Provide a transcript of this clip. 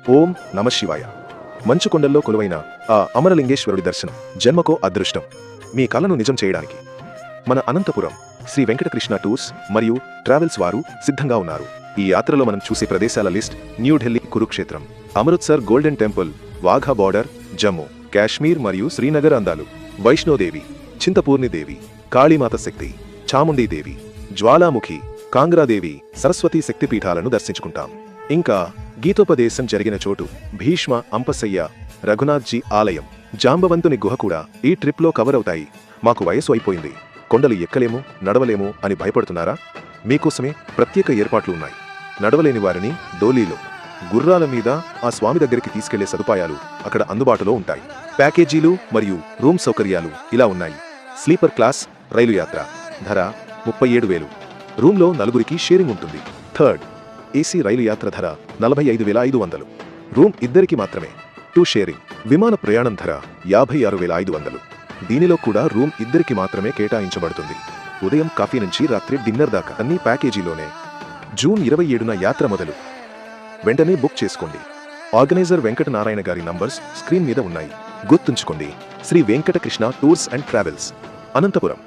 ఓం నమ శివాయ. మంచుకొండల్లో కొలువైన ఆ అమరలింగేశ్వరుడి దర్శనం జన్మకో అదృష్టం. మీ కలను నిజం చేయడానికి మన అనంతపురం శ్రీ వెంకటకృష్ణ టూర్స్ మరియు ట్రావెల్స్ వారు సిద్ధంగా ఉన్నారు. ఈ యాత్రలో మనం చూసే ప్రదేశాల list: New Delhi Kurukshetra, Amritsar golden temple, Wagah border, Jammu Kashmir మరియు శ్రీనగర్ అందాలు, వైష్ణోదేవి, చింతపూర్ణిదేవి, కాళీమాత శక్తి, చాముండీదేవి, జ్వాలాముఖి, కాంగ్రాదేవి, సరస్వతీ శక్తిపీఠాలను దర్శించుకుంటాం. ఇంకా గీతోపదేశం జరిగిన చోటు, భీష్మ అంపశయ్య, రఘునాథ్జీ ఆలయం, జాంబవంతుని గుహ కూడా ఈ ట్రిప్లో కవర్ అవుతాయి. మాకు వయసు అయిపోయింది, కొండలు ఎక్కలేము, నడవలేము అని భయపడుతున్నారా? మీకోసమే ప్రత్యేక ఏర్పాట్లు ఉన్నాయి. నడవలేని వారిని డోలీలో, గుర్రాల మీద ఆ స్వామి దగ్గరికి తీసుకెళ్లే సదుపాయాలు అక్కడ అందుబాటులో ఉంటాయి. ప్యాకేజీలు మరియు రూమ్ సౌకర్యాలు ఇలా ఉన్నాయి. స్లీపర్ క్లాస్ రైలు యాత్ర, ధర 37,000. రూమ్లో నలుగురికి షేరింగ్ ఉంటుంది. థర్డ్ ఏసీ రైలు యాత్ర ధర 45,500. రూమ్ ఇద్దరికి మాత్రమే, 2 షేరింగ్. విమాన ప్రయాణం ధర 56,500. దీనిలో కూడా రూమ్ ఇద్దరికి మాత్రమే కేటాయించబడుతుంది. ఉదయం కాఫీ నుంచి రాత్రి డిన్నర్ దాకా అన్ని ప్యాకేజీలోనే. జూన్ 27న యాత్ర మొదలు. వెంటనే బుక్ చేసుకోండి. ఆర్గనైజర్ వెంకటనారాయణ గారి నంబర్స్ స్క్రీన్ మీద ఉన్నాయి. గుర్తుంచుకోండి, Shri Venkatakrishna tours and travels, Anantapuram.